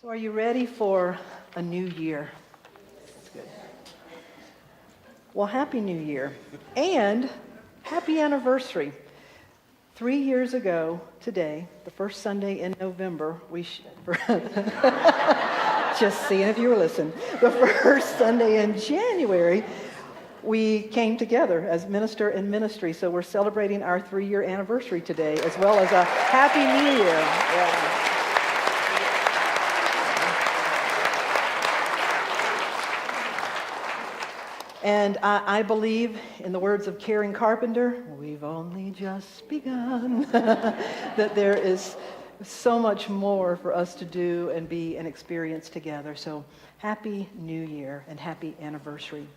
So are you ready for a new year? That's good. Well, Happy New Year and happy anniversary. 3 years ago today, the first Sunday in November, just seeing if you were listening, the first Sunday in January, we came together as minister and ministry. So we're celebrating our 3-year anniversary today, as well as a Happy New Year. Yeah. And I believe, in the words of Karen Carpenter, we've only just begun, that there is so much more for us to do and be and experience together. So Happy New Year and happy anniversary.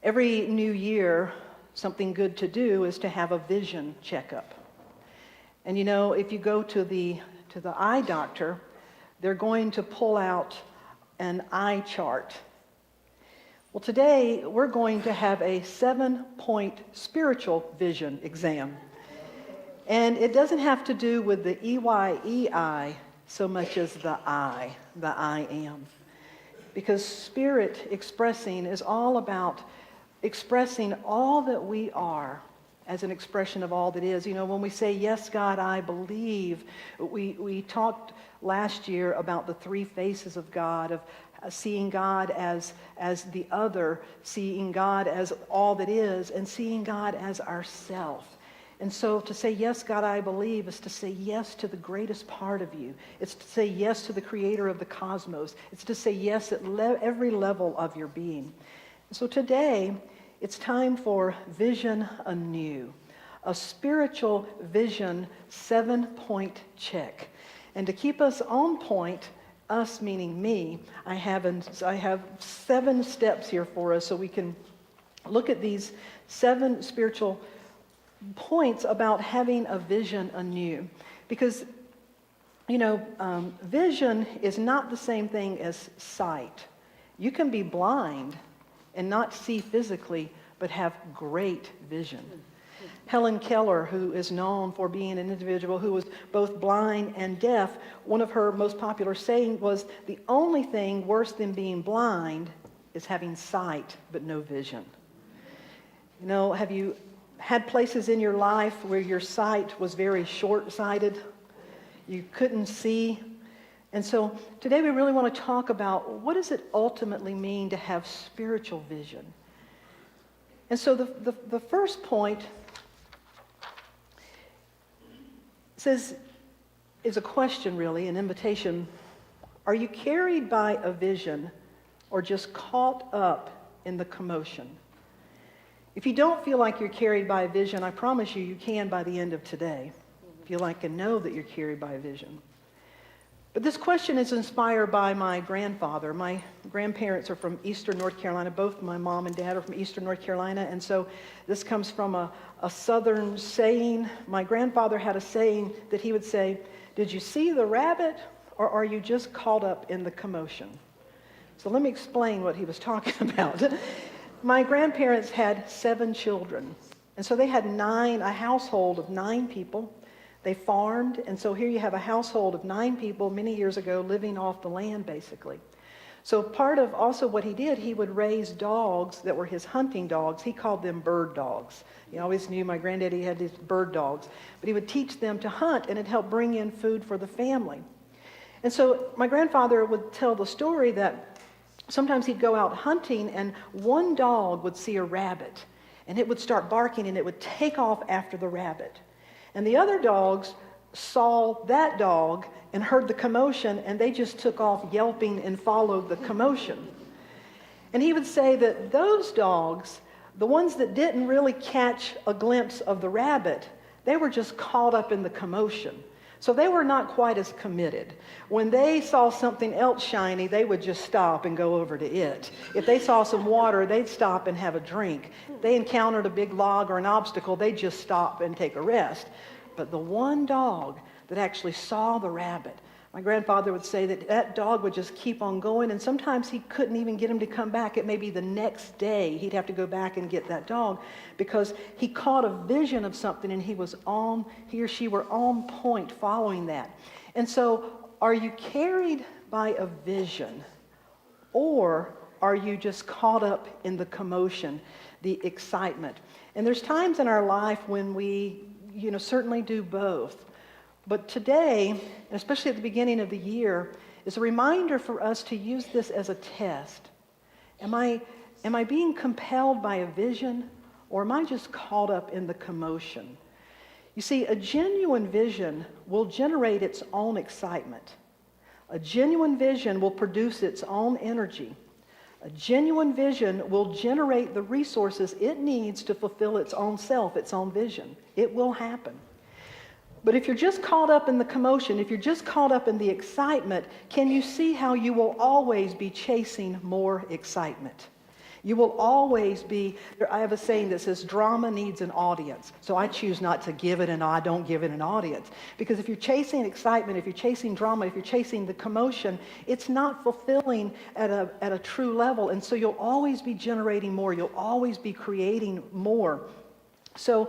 Every new year, something good to do is to have a vision checkup. And you know, if you go to the eye doctor, they're going to pull out an eye chart. Well, today we're going to have a 7-point spiritual vision exam. And it doesn't have to do with the EYEI so much as the I am. Because spirit expressing is all about expressing all that we are as an expression of all that is. You know, when we say, yes, God, I believe, we talked last year about the 3 faces of God, of seeing God as the other, seeing God as all that is, and seeing God as ourself. And so to say, yes, God, I believe, is to say yes to the greatest part of you. It's to say yes to the creator of the cosmos. It's to say yes at every level of your being. So today, it's time for Vision Anew, a spiritual vision 7-point check. And to keep us on point, us meaning me, I have 7 steps here for us so we can look at these 7 spiritual points about having a vision anew. Because, you know, vision is not the same thing as sight. You can be blind and not see physically, but have great vision. Helen Keller, who is known for being an individual who was both blind and deaf, one of her most popular sayings was, the only thing worse than being blind is having sight but no vision. You know, have you had places in your life where your sight was very short-sighted? You couldn't see? And so today we really want to talk about what does it ultimately mean to have spiritual vision. And so the first point says, is a question really, an invitation. Are you carried by a vision or just caught up in the commotion? If you don't feel like you're carried by a vision, I promise you, you can by the end of today. Feel like and know that you're carried by a vision. But this question is inspired by my grandfather. My grandparents are from Eastern North Carolina. Both my mom and dad are from Eastern North Carolina. And so this comes from a Southern saying. My grandfather had a saying that he would say, did you see the rabbit or are you just caught up in the commotion? So let me explain what he was talking about. My grandparents had 7 children. And so they had a household of 9 people. They farmed, and so here you have a household of 9 people many years ago living off the land, basically. So part of also what he did, he would raise dogs that were his hunting dogs. He called them bird dogs. He always knew my granddaddy had these bird dogs. But he would teach them to hunt, and it helped bring in food for the family. And so my grandfather would tell the story that sometimes he'd go out hunting, and one dog would see a rabbit, and it would start barking, and it would take off after the rabbit. And the other dogs saw that dog and heard the commotion, and they just took off yelping and followed the commotion. And he would say that those dogs, the ones that didn't really catch a glimpse of the rabbit, they were just caught up in the commotion. So they were not quite as committed. When they saw something else shiny, they would just stop and go over to it. If they saw some water, they'd stop and have a drink. If they encountered a big log or an obstacle, they'd just stop and take a rest. But the one dog that actually saw the rabbit, my grandfather would say that dog would just keep on going, and sometimes he couldn't even get him to come back. It may be the next day he'd have to go back and get that dog because he caught a vision of something and he or she were on point following that. And so are you carried by a vision, or are you just caught up in the commotion, the excitement? And there's times in our life when we, certainly do both. But today, and especially at the beginning of the year, is a reminder for us to use this as a test. Am I being compelled by a vision, or am I just caught up in the commotion? You see, a genuine vision will generate its own excitement. A genuine vision will produce its own energy. A genuine vision will generate the resources it needs to fulfill its own self, its own vision. It will happen. But if you're just caught up in the commotion, if you're just caught up in the excitement, can you see how you will always be chasing more excitement? You will always be, I have a saying that says drama needs an audience. So I choose not to give it, and I don't give it an audience. Because if you're chasing excitement, if you're chasing drama, if you're chasing the commotion, it's not fulfilling at a true level. And so you'll always be generating more. You'll always be creating more. So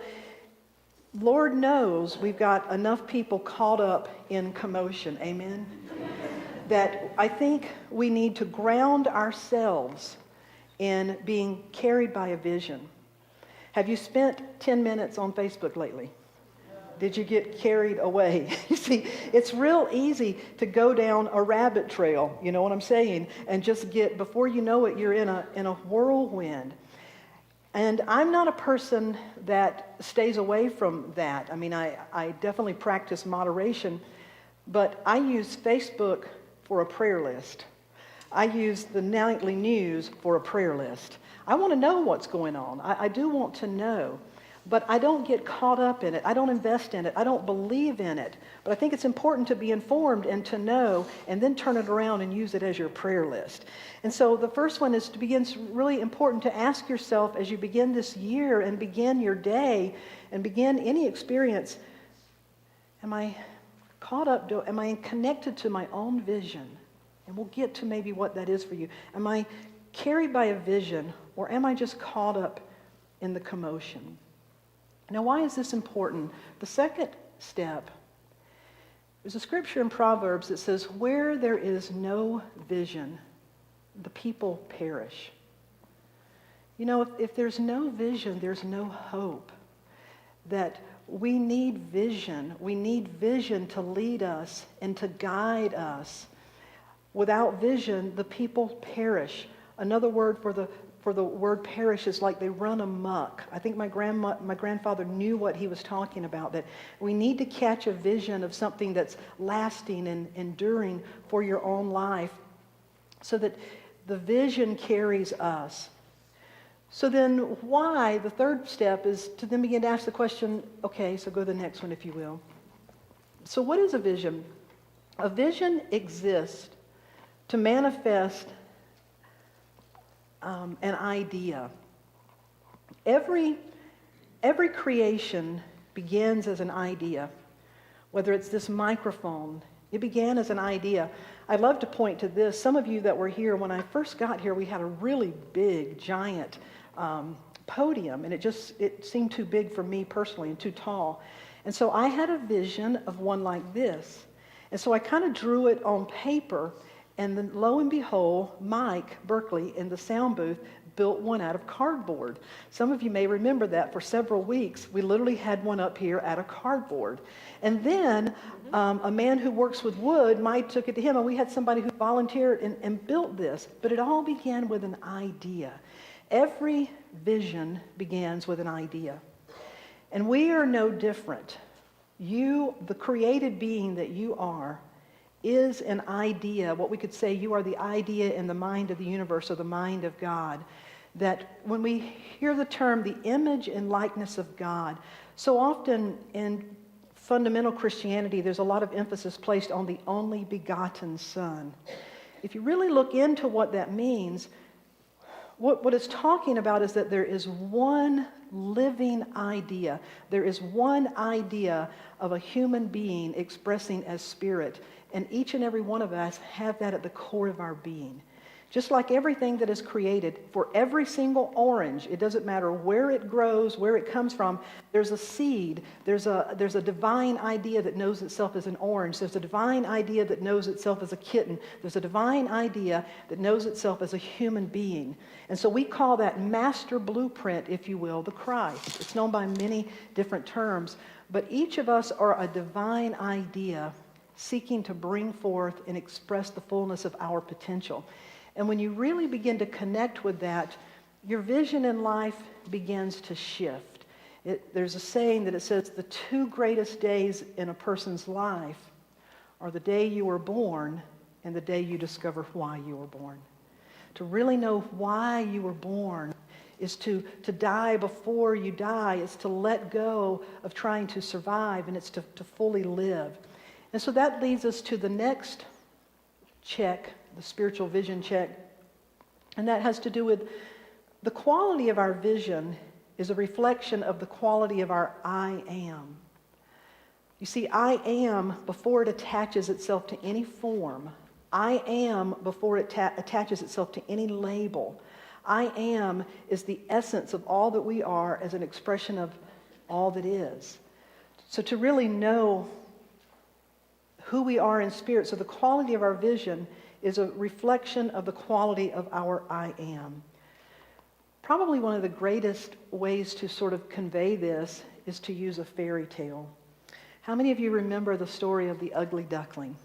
Lord knows we've got enough people caught up in commotion. Amen? That I think we need to ground ourselves in being carried by a vision. Have you spent 10 minutes on Facebook lately? Did you get carried away? You see, it's real easy to go down a rabbit trail, you know what I'm saying? And just before you know it, you're in a whirlwind. And I'm not a person that stays away from that. I mean, I definitely practice moderation, but I use Facebook for a prayer list. I use the nightly news for a prayer list. I want to know what's going on. I do want to know, but I don't get caught up in it. I don't invest in it. I don't believe in it. But I think it's important to be informed and to know, and then turn it around and use it as your prayer list. And so the first one is it's really important to ask yourself as you begin this year and begin your day and begin any experience, am I caught up? Am I connected to my own vision? And we'll get to maybe what that is for you. Am I carried by a vision, or am I just caught up in the commotion? Now, why is this important? The second step is a scripture in Proverbs that says, where there is no vision, the people perish. You know, if there's no vision, there's no hope. That we need vision. We need vision to lead us and to guide us. Without vision, the people perish. Another word for the word perish is like they run amok. I think my grandfather knew what he was talking about, that we need to catch a vision of something that's lasting and enduring for your own life so that the vision carries us. So then why, the third step is to then begin to ask the question, okay, so go to the next one if you will. So what is a vision? A vision exists to manifest an idea. Every creation begins as an idea. Whether it's this microphone, it began as an idea. I'd love to point to this. Some of you that were here, when I first got here, we had a really big, giant podium, and it seemed too big for me personally and too tall. And so I had a vision of one like this. And so I kind of drew it on paper. And then, lo and behold, Mike Berkeley in the sound booth built one out of cardboard. Some of you may remember that for several weeks. We literally had one up here out of cardboard. And then a man who works with wood, Mike took it to him, and we had somebody who volunteered and built this. But it all began with an idea. Every vision begins with an idea. And we are no different. You, the created being that you are, is an idea. What we could say, you are the idea in the mind of the universe, or the mind of God. That when we hear the term the image and likeness of God, so often in fundamental Christianity there's a lot of emphasis placed on the only begotten Son. If you really look into what that means, what it's talking about is that there is one living idea. There is one idea of a human being expressing as spirit. And each and every one of us have that at the core of our being. Just like everything that is created, for every single orange, it doesn't matter where it grows, where it comes from, there's a seed, there's a divine idea that knows itself as an orange, there's a divine idea that knows itself as a kitten, there's a divine idea that knows itself as a human being. And so we call that master blueprint, if you will, the Christ. It's known by many different terms, but each of us are a divine idea seeking to bring forth and express the fullness of our potential. And when you really begin to connect with that, your vision in life begins to shift. There's a saying that it says the two greatest days in a person's life are the day you were born and the day you discover why you were born. To really know why you were born is to die before you die. It's to let go of trying to survive, and it's to fully live. And so that leads us to the next check, the spiritual vision check, and that has to do with the quality of our vision is a reflection of the quality of our I am. You see, I am before it attaches itself to any form. I am before it attaches itself to any label. I am is the essence of all that we are as an expression of all that is. So to really know who we are in spirit, so the quality of our vision is a reflection of the quality of our I am. Probably one of the greatest ways to sort of convey this is to use a fairy tale. How many of you remember the story of the ugly duckling?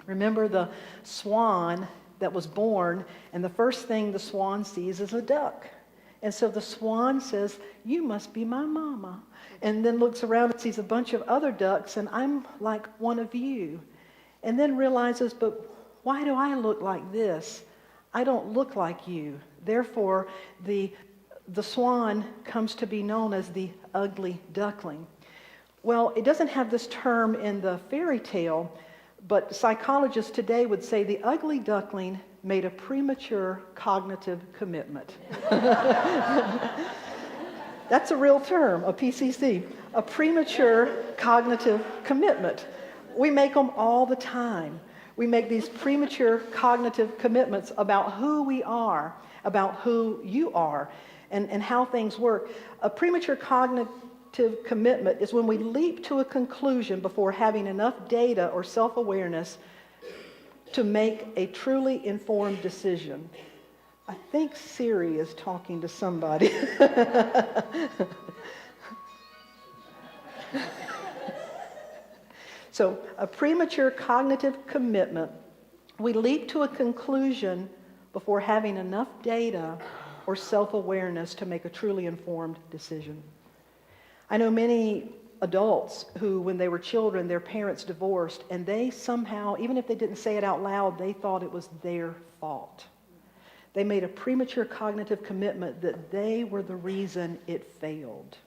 Remember the swan that was born, and the first thing the swan sees is a duck. And so the swan says, "You must be my mama." And then looks around and sees a bunch of other ducks, and I'm like one of you. And then realizes, but why do I look like this? I don't look like you. Therefore, the swan comes to be known as the ugly duckling. Well, it doesn't have this term in the fairy tale, but psychologists today would say the ugly duckling made a premature cognitive commitment. That's a real term, a PCC, a premature cognitive commitment. We make them all the time. We make these premature cognitive commitments about who we are, about who you are, and how things work. A premature cognitive commitment is when we leap to a conclusion before having enough data or self-awareness to make a truly informed decision. I think Siri is talking to somebody. So, a premature cognitive commitment, we leap to a conclusion before having enough data or self-awareness to make a truly informed decision. I know many adults who, when they were children, their parents divorced, and they somehow, even if they didn't say it out loud, they thought it was their fault. They made a premature cognitive commitment that they were the reason it failed.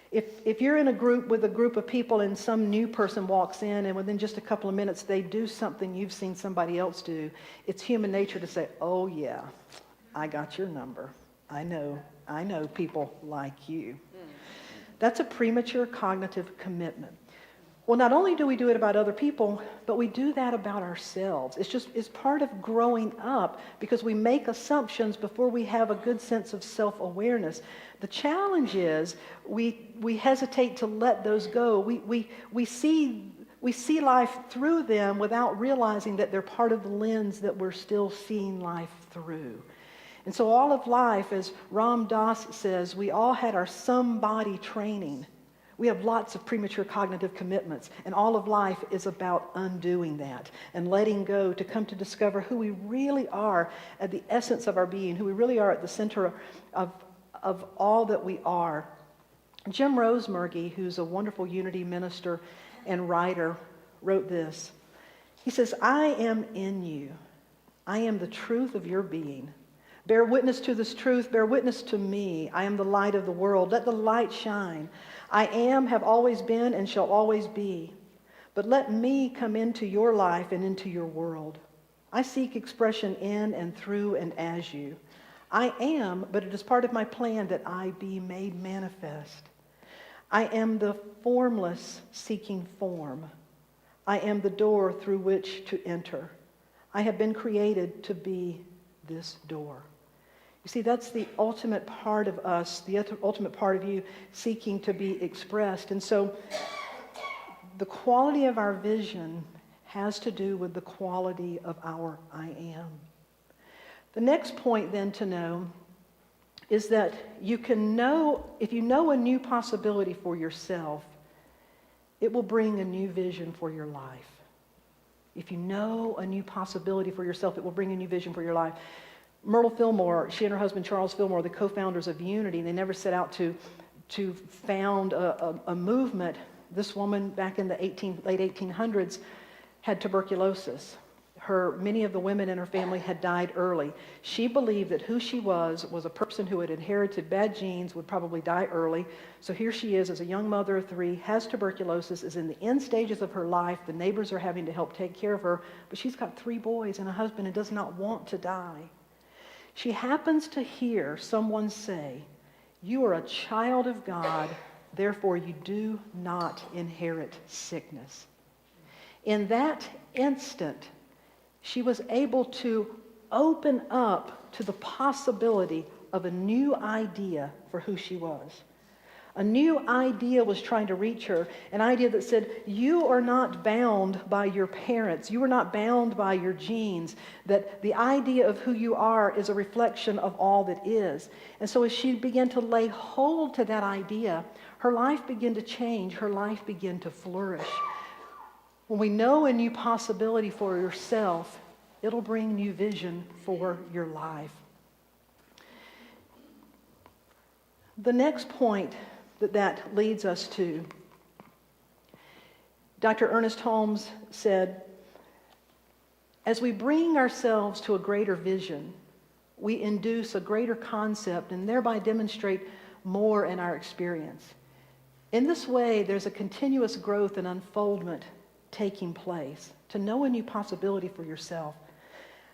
If you're in a group with a group of people and some new person walks in and within just a couple of minutes they do something you've seen somebody else do, it's human nature to say, "Oh yeah, I got your number. I know people like you." That's a premature cognitive commitment. Well, not only do we do it about other people, but we do that about ourselves. It's part of growing up because we make assumptions before we have a good sense of self-awareness. The challenge is we hesitate to let those go. We see life through them without realizing that they're part of the lens that we're still seeing life through. And so all of life, as Ram Dass says, we all had our somebody training. We have lots of premature cognitive commitments, and all of life is about undoing that and letting go to come to discover who we really are at the essence of our being, who we really are at the center of all that we are. Jim Rosemergy, who's a wonderful unity minister and writer, wrote this. He says, "I am in you. I am the truth of your being. Bear witness to this truth. Bear witness to me. I am the light of the world. Let the light shine. I am, have always been, and shall always be. But let me come into your life and into your world. I seek expression in and through and as you. I am, but it is part of my plan that I be made manifest. I am the formless seeking form. I am the door through which to enter. I have been created to be this door. You see, that's the ultimate part of us, the ultimate part of you seeking to be expressed. And so the quality of our vision has to do with the quality of our I am. The next point then to know is that you can know, if you know a new possibility for yourself, it will bring a new vision for your life. If you know a new possibility for yourself, it will bring a new vision for your life. Myrtle Fillmore, she and her husband Charles Fillmore, the co-founders of Unity, they never set out to found a movement. This woman back in the late 1800s had tuberculosis. Many of the women in her family had died early. She believed that who she was a person who had inherited bad genes, would probably die early. So here she is as a young mother of 3, has tuberculosis, is in the end stages of her life. The neighbors are having to help take care of her, but she's got 3 boys and a husband and does not want to die. She happens to hear someone say, "You are a child of God, therefore you do not inherit sickness." In that instant, she was able to open up to the possibility of a new idea for who she was. A new idea was trying to reach her, an idea that said, you are not bound by your parents. You are not bound by your genes. That the idea of who you are is a reflection of all that is. And so as she began to lay hold to that idea, her life began to change. Her life began to flourish. When we know a new possibility for yourself, it'll bring new vision for your life. The next point that leads us to, Dr. Ernest Holmes said, as we bring ourselves to a greater vision, we induce a greater concept and thereby demonstrate more in our experience. In this way, there's a continuous growth and unfoldment taking place to know a new possibility for yourself.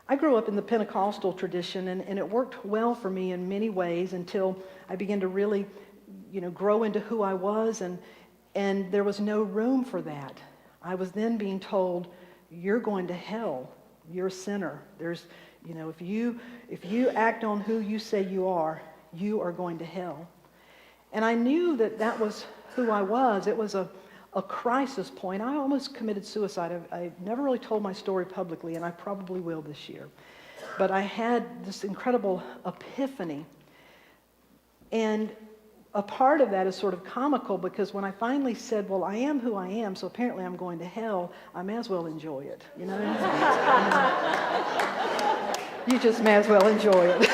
I grew up in the Pentecostal tradition, and it worked well for me in many ways until I began to really, grow into who I was, and there was no room for that. I was then being told, you're going to hell. You're a sinner. If you act on who you say you are going to hell. And I knew that was who I was. It was a crisis point. I almost committed suicide. I never really told my story publicly, and I probably will this year. But I had this incredible epiphany. And a part of that is sort of comical, because when I finally said, well, I am who I am, so apparently I'm going to hell, I may as well enjoy it. You know what I mean? You just may as well enjoy it.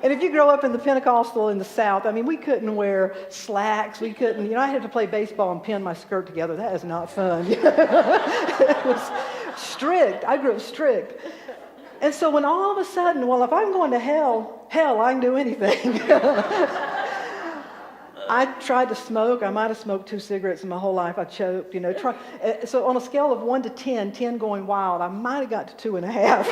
And if you grow up in the Pentecostal in the South, we couldn't wear slacks. We couldn't, I had to play baseball and pin my skirt together. That is not fun. It was strict. I grew up strict. And so when all of a sudden, well, if I'm going to hell, I can do anything. I tried to smoke. I might have smoked 2 cigarettes in my whole life. I choked, So on a scale of 1 to 10, 10 going wild, I might have got to 2.5.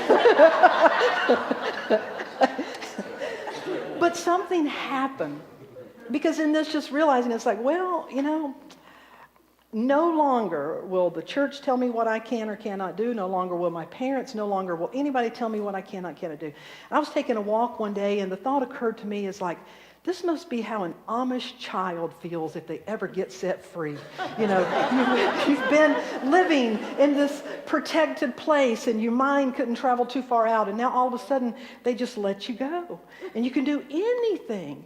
But something happened. Because in this, just realizing it's like, well, no longer will the church tell me what I can or cannot do. No longer will my parents. No longer will anybody tell me what I can or cannot do. I was taking a walk one day, and the thought occurred to me is like, this must be how an Amish child feels if they ever get set free. You've been living in this protected place, and your mind couldn't travel too far out, and now all of a sudden they just let you go, and you can do anything.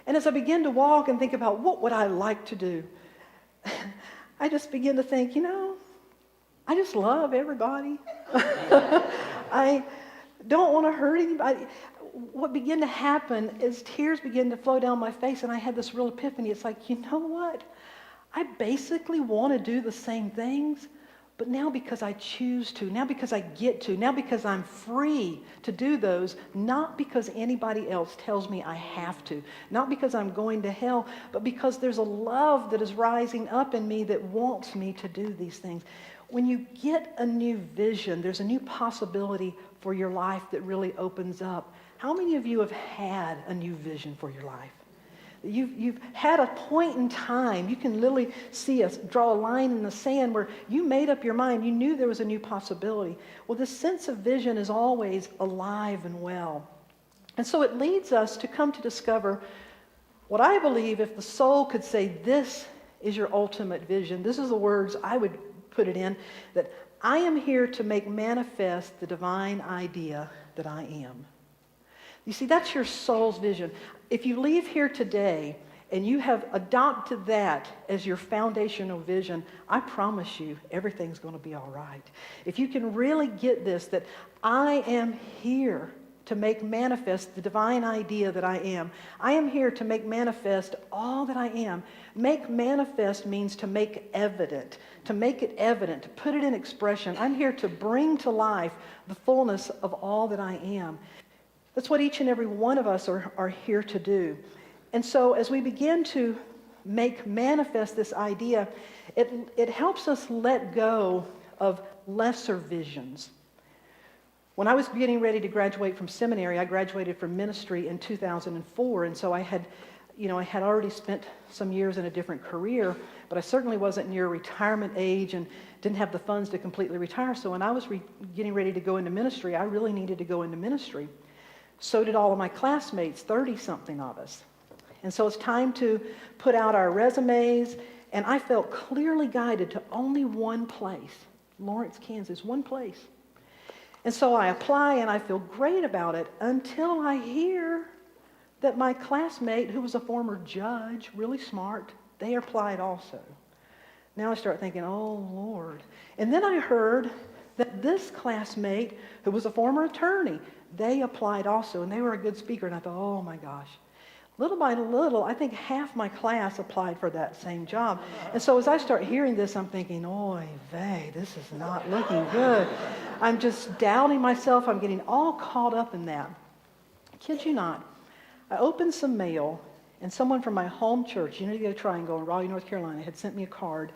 And as I began to walk and think about what would I like to do, I just began to think, I just love everybody. I don't want to hurt anybody. What began to happen is tears began to flow down my face, and I had this real epiphany. It's like, you know what? I basically want to do the same things, but now because I choose to, now because I get to, now because I'm free to do those, not because anybody else tells me I have to, not because I'm going to hell, but because there's a love that is rising up in me that wants me to do these things. When you get a new vision, there's a new possibility for your life that really opens up. How many of you have had a new vision for your life? You've had a point in time. You can literally see us draw a line in the sand where you made up your mind. You knew there was a new possibility. Well, this sense of vision is always alive and well. And so it leads us to come to discover what I believe, if the soul could say, this is your ultimate vision, this is the words I would put it in, that I am here to make manifest the divine idea that I am. You see, that's your soul's vision. If you leave here today and you have adopted that as your foundational vision, I promise you everything's going to be all right. If you can really get this, that I am here to make manifest the divine idea that I am. I am here to make manifest all that I am. Make manifest means to make evident, to make it evident, to put it in expression. I'm here to bring to life the fullness of all that I am. That's what each and every one of us are here to do. And so as we begin to make manifest this idea, it helps us let go of lesser visions. When I was getting ready to graduate from seminary, I graduated from ministry in 2004, and so I had already spent some years in a different career, but I certainly wasn't near retirement age and didn't have the funds to completely retire. So when I was getting ready to go into ministry, I really needed to go into ministry. So did all of my classmates, 30-something of us. And so it's time to put out our resumes, and I felt clearly guided to only one place, Lawrence, Kansas, one place. And so I apply, and I feel great about it until I hear that my classmate, who was a former judge, really smart, they applied also. Now I start thinking, oh, Lord. And then I heard that this classmate, who was a former attorney, they applied also, and they were a good speaker. And I thought, oh, my gosh. Little by little, I think half my class applied for that same job. And so as I start hearing this, I'm thinking, oy vey, this is not looking good. I'm just doubting myself. I'm getting all caught up in that. Kid you not. I opened some mail, and someone from my home church, Unity of the Triangle in Raleigh, North Carolina, had sent me a card.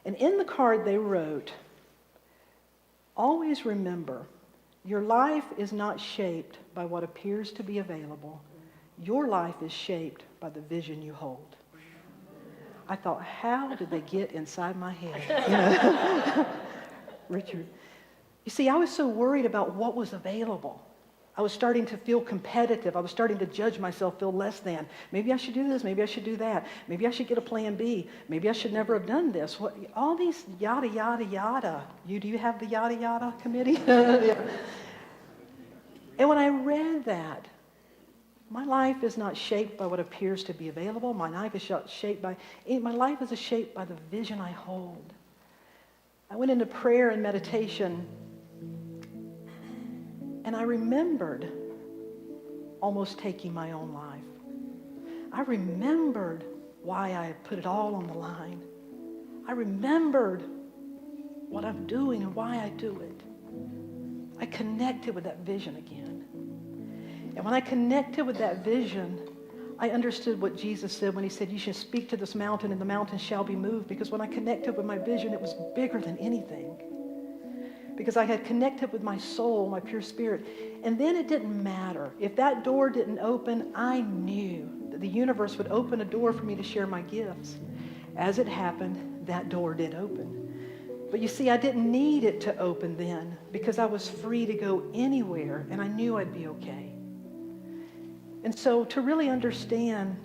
And in the card they wrote, always remember, your life is not shaped by what appears to be available. Your life is shaped by the vision you hold. I thought, how did they get inside my head? Richard. You see, I was so worried about what was available. I was starting to feel competitive. I was starting to judge myself, feel less than. Maybe I should do this. Maybe I should do that. Maybe I should get a plan B. Maybe I should never have done this. All these yada, yada, yada. Do you have the yada, yada committee? Yeah. And when I read that, my life is not shaped by what appears to be available. My life is shaped by the vision I hold. I went into prayer and meditation, and I remembered almost taking my own life. I remembered why I had put it all on the line. I remembered what I'm doing and why I do it. I connected with that vision again. And when I connected with that vision, I understood what Jesus said when he said, you should speak to this mountain and the mountain shall be moved. Because when I connected with my vision, it was bigger than anything. Because I had connected with my soul, my pure spirit. And then it didn't matter. If that door didn't open, I knew that the universe would open a door for me to share my gifts. As it happened, that door did open. But you see, I didn't need it to open then because I was free to go anywhere and I knew I'd be okay. And so to really understand,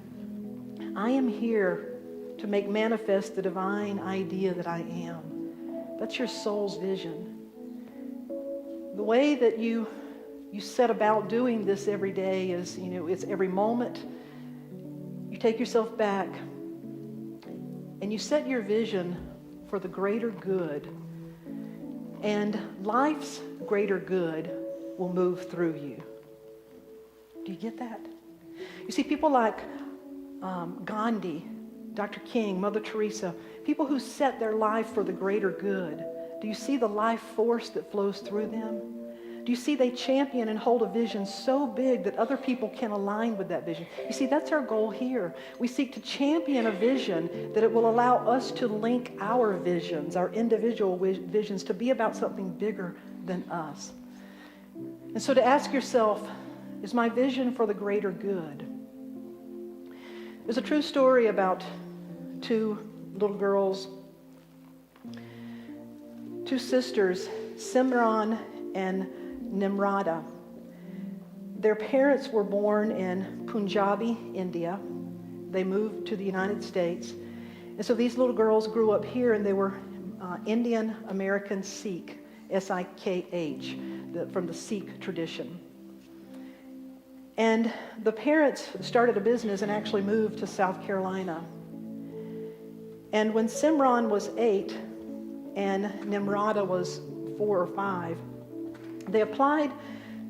I am here to make manifest the divine idea that I am. That's your soul's vision. The way that you set about doing this every day is, it's every moment. You take yourself back and you set your vision for the greater good. And life's greater good will move through you. Do you get that? You see, people like Gandhi, Dr. King, Mother Teresa, people who set their life for the greater good. Do you see the life force that flows through them? Do you see they champion and hold a vision so big that other people can align with that vision? You see, that's our goal here. We seek to champion a vision that it will allow us to link our visions, our individual visions, to be about something bigger than us. And so to ask yourself, is my vision for the greater good? It's a true story about two little girls, two sisters, Simran and Nimrata. Their parents were born in Punjabi, India. They moved to the United States. And so these little girls grew up here, and they were Indian American Sikh, S-I-K-H, from the Sikh tradition. And the parents started a business and actually moved to South Carolina. And when Simran was 8 and Nimrata was 4 or 5, they applied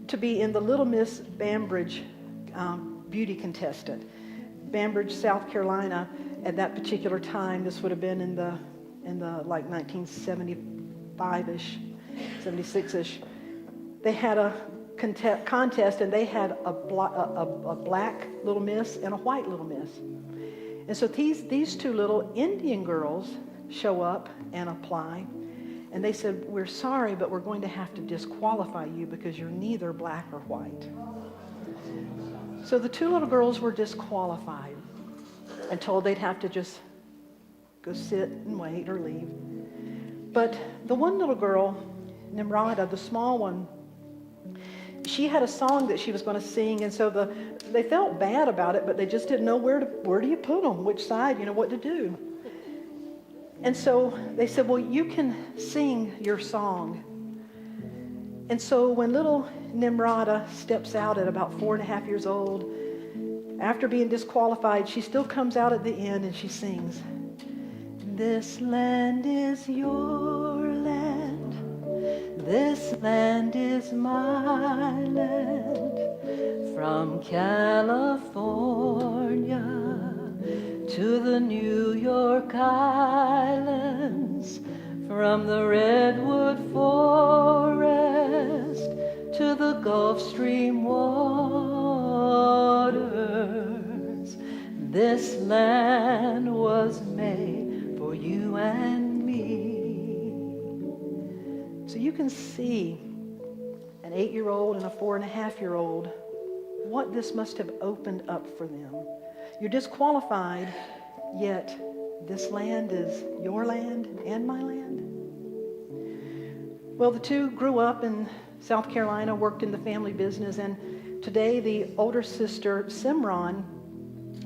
to be in the Little Miss Bambridge beauty contestant. Bambridge, South Carolina, at that particular time, this would have been in the like 1975-ish, 76-ish. They had a contest, and they had a black Little Miss and a white Little Miss. And so these two little Indian girls show up and apply. And they said, "We're sorry, but we're going to have to disqualify you because you're neither black or white." So the two little girls were disqualified and told they'd have to just go sit and wait or leave. But the one little girl, Nimrata, the small one, she had a song that she was going to sing, and so they felt bad about it, but they just didn't know where do you put them, which side, what to do. And so they said, "Well, you can sing your song." And so when little Nimrata steps out at about 4.5 years old, after being disqualified, she still comes out at the end and she sings, "This land is your land. This land is my land. From California to the New York Islands, from the Redwood Forest to the Gulf Stream waters. This land was made for you and me." So you can see an 8-year-old and a 4.5-year-old, what this must have opened up for them. You're disqualified, yet this land is your land and my land. Well, the two grew up in South Carolina, worked in the family business, and today the older sister, Simran,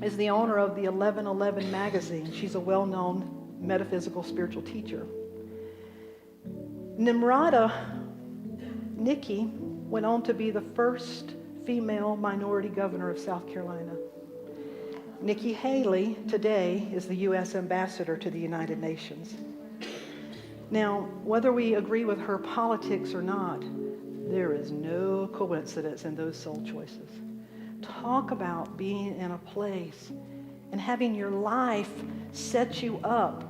is the owner of the 1111 magazine. She's a well-known metaphysical spiritual teacher. Nimrata, Nikki, went on to be the first female minority governor of South Carolina. Nikki Haley today is the U.S. ambassador to the United Nations. Now, whether we agree with her politics or not, there is no coincidence in those soul choices. Talk about being in a place and having your life set you up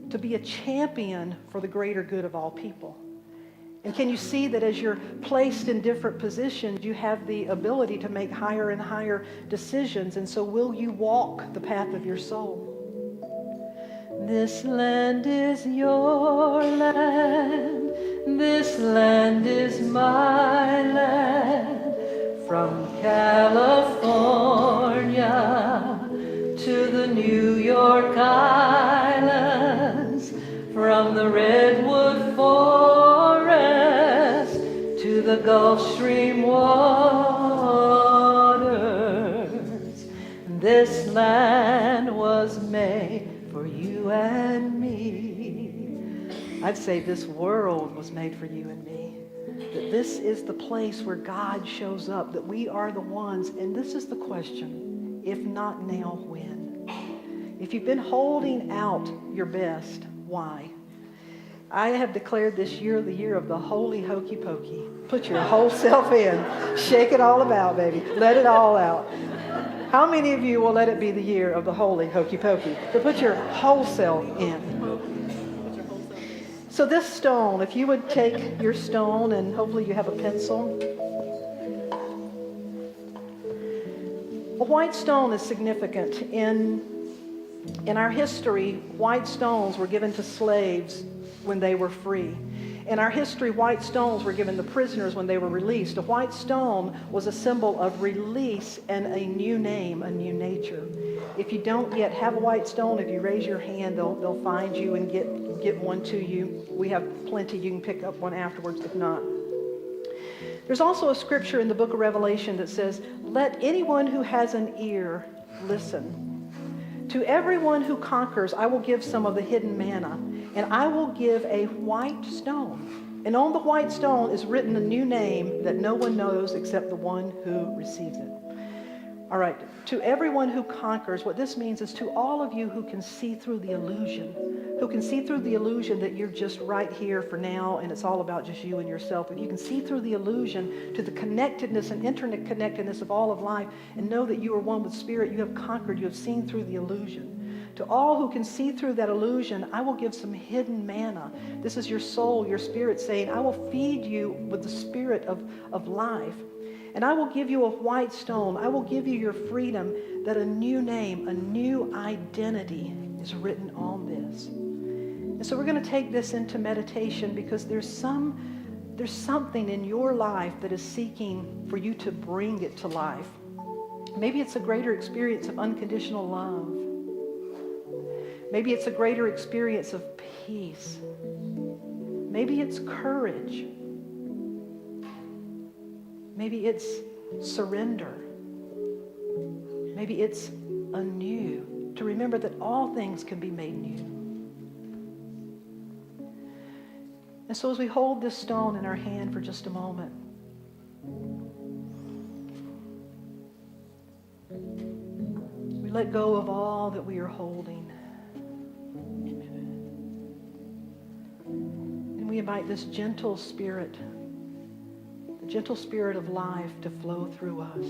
to be a champion for the greater good of all people. And can you see that as you're placed in different positions, you have the ability to make higher and higher decisions? And so will you walk the path of your soul? This land is your land. This land is my land. From California to the New York Islands, from the Redwood Forest to the Gulf Stream waters. This land was made for you and me. I'd say this world was made for you and me. That this is the place where God shows up, that we are the ones. And this is the question, if not now, when? If you've been holding out your best, why? I have declared this year the year of the holy hokey pokey. Put your whole self in. Shake it all about, baby. Let it all out. How many of you will let it be the year of the holy hokey pokey? To put your whole self in. So this stone, if you would take your stone, and hopefully you have a pencil. A white stone is significant. In our history, white stones were given to slaves when they were free. In our history, white stones were given to prisoners when they were released. A white stone was a symbol of release and a new name, a new nature. If you don't yet have a white stone, if you raise your hand, they'll find you and get one to you. We have plenty. You can pick up one afterwards if not. There's also a scripture in the book of Revelation that says, "Let anyone who has an ear listen. To everyone who conquers, I will give some of the hidden manna, and I will give a white stone. And on the white stone is written a new name that no one knows except the one who receives it." All right, to everyone who conquers, what this means is to all of you who can see through the illusion, that you're just right here for now and it's all about just you and yourself. If you can see through the illusion to the connectedness and interconnectedness of all of life and know that you are one with Spirit, you have conquered, you have seen through the illusion. To all who can see through that illusion, I will give some hidden manna. This is your soul, your spirit saying, I will feed you with the spirit of life. And I will give you a white stone. I will give you your freedom, that a new name, a new identity is written on this. And so we're going to take this into meditation because there's something in your life that is seeking for you to bring it to life. Maybe it's a greater experience of unconditional love. Maybe it's a greater experience of peace. Maybe it's courage. Maybe it's surrender. Maybe it's anew, to remember that all things can be made new. And so as we hold this stone in our hand for just a moment, we let go of all that we are holding. And we invite this gentle spirit of life to flow through us.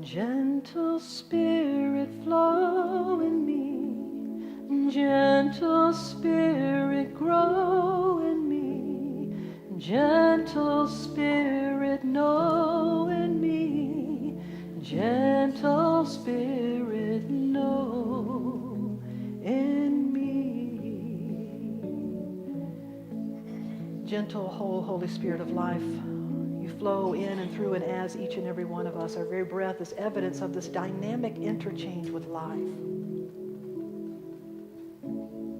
Gentle Spirit, flow in me. Gentle Spirit, grow in me. Gentle Spirit, know in me. Gentle Spirit, know in me. Gentle, Holy Spirit of life, you flow in and through and as each and every one of us. Our very breath is evidence of this dynamic interchange with life.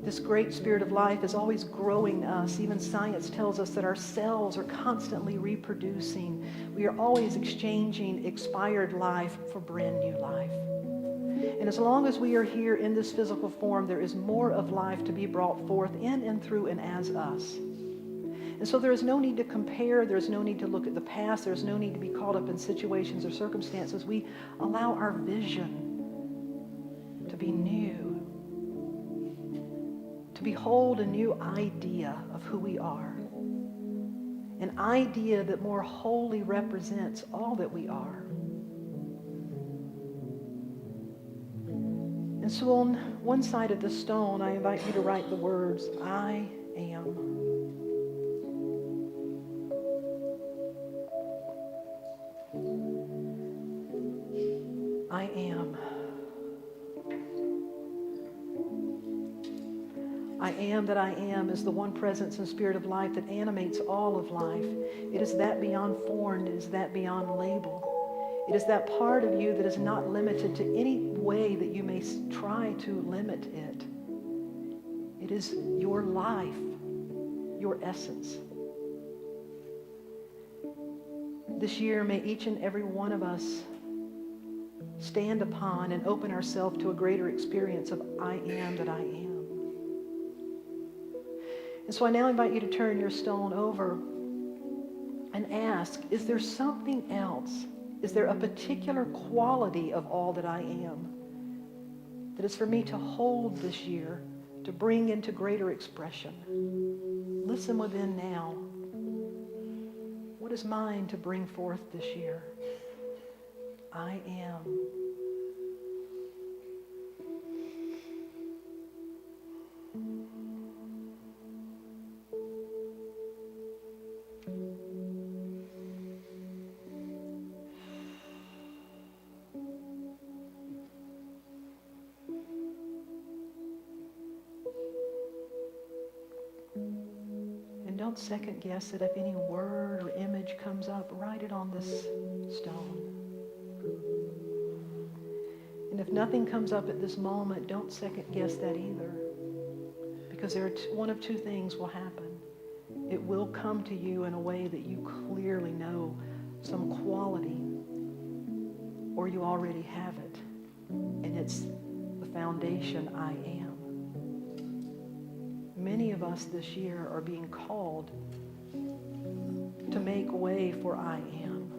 This great Spirit of life is always growing us. Even science tells us that our cells are constantly reproducing. We are always exchanging expired life for brand new life. And as long as we are here in this physical form, there is more of life to be brought forth in and through and as us. And so there is no need to compare. There's no need to look at the past. There's no need to be caught up in situations or circumstances. We allow our vision to be new, to behold a new idea of who we are, an idea that more wholly represents all that we are. And so on one side of the stone, I invite you to write the words, I am. I am. I am that I am is the one presence and spirit of life that animates all of life. It is that beyond form. It is that beyond label. It is that part of you that is not limited to any way that you may try to limit it. It is your life, your essence. This year, may each and every one of us stand upon and open ourselves to a greater experience of I am that I am. And so I now invite you to turn your stone over and ask, is there something else? Is there a particular quality of all that I am that is for me to hold this year, to bring into greater expression? Listen within now. What is mine to bring forth this year? I am. And don't second guess it. If any word or image comes up, write it on this stone. And if nothing comes up at this moment, don't second guess that either. Because one of two things will happen. It will come to you in a way that you clearly know some quality, or you already have it. And it's the foundation I am. Many of us this year are being called to make way for I am.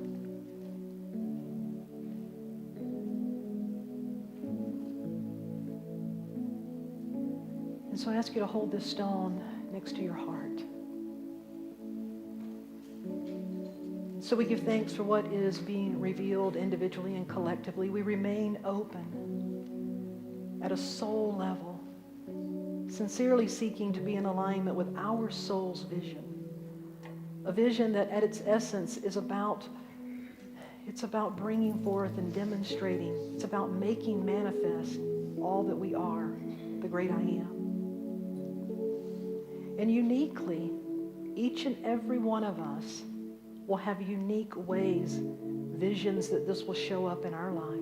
And so I ask you to hold this stone next to your heart. So we give thanks for what is being revealed individually and collectively. We remain open at a soul level, sincerely seeking to be in alignment with our soul's vision. A vision that at its essence is about bringing forth and demonstrating. It's about making manifest all that we are, the great I am. And uniquely, each and every one of us will have unique ways, visions that this will show up in our life.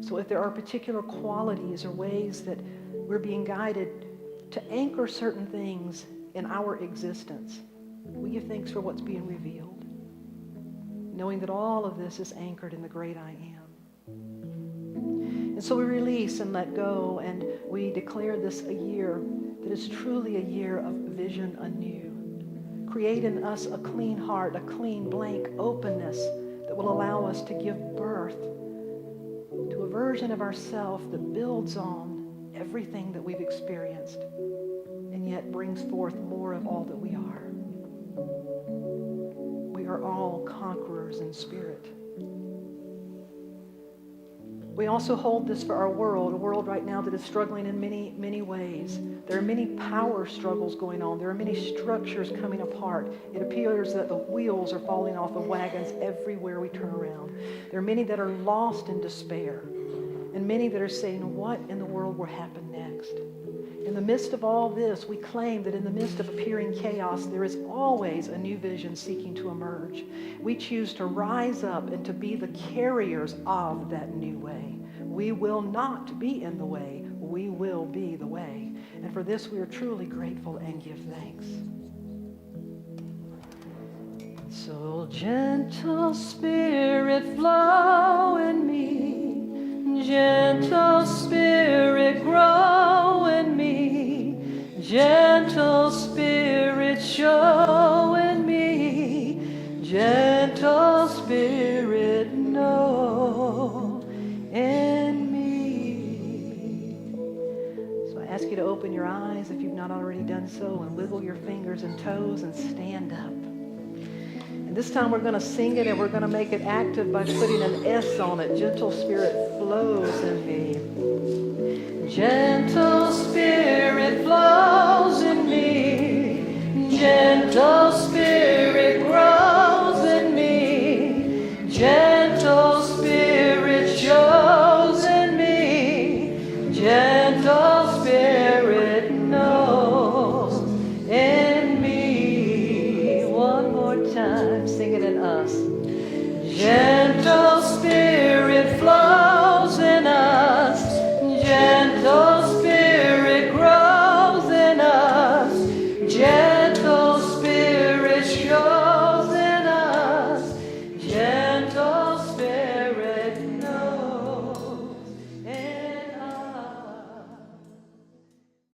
So if there are particular qualities or ways that we're being guided to anchor certain things in our existence, we give thanks for what's being revealed, knowing that all of this is anchored in the great I am. And so we release and let go, and we declare this a year that is truly a year of vision anew. Create in us a clean heart, a clean, blank openness that will allow us to give birth to a version of ourselves that builds on everything that we've experienced and yet brings forth more of all that we are. We are all conquerors in spirit. We also hold this for our world, a world right now that is struggling in many, many ways. There are many power struggles going on. There are many structures coming apart. It appears that the wheels are falling off the wagons everywhere we turn around. There are many that are lost in despair, and many that are saying, what in the world will happen next? In the midst of all this, we claim that in the midst of appearing chaos, there is always a new vision seeking to emerge. We choose to rise up and to be the carriers of that new way. We will not be in the way. We will be the way. And for this, we are truly grateful and give thanks. So gentle Spirit, flow in me. Gentle Spirit, grow in me. Gentle Spirit, show in me. Gentle Spirit, know in me. So I ask you to open your eyes if you've not already done so, and wiggle your fingers and toes and stand up. And this time we're going to sing it, and we're going to make it active by putting an S on it. Gentle Spirit flows in me. Gentle Spirit flows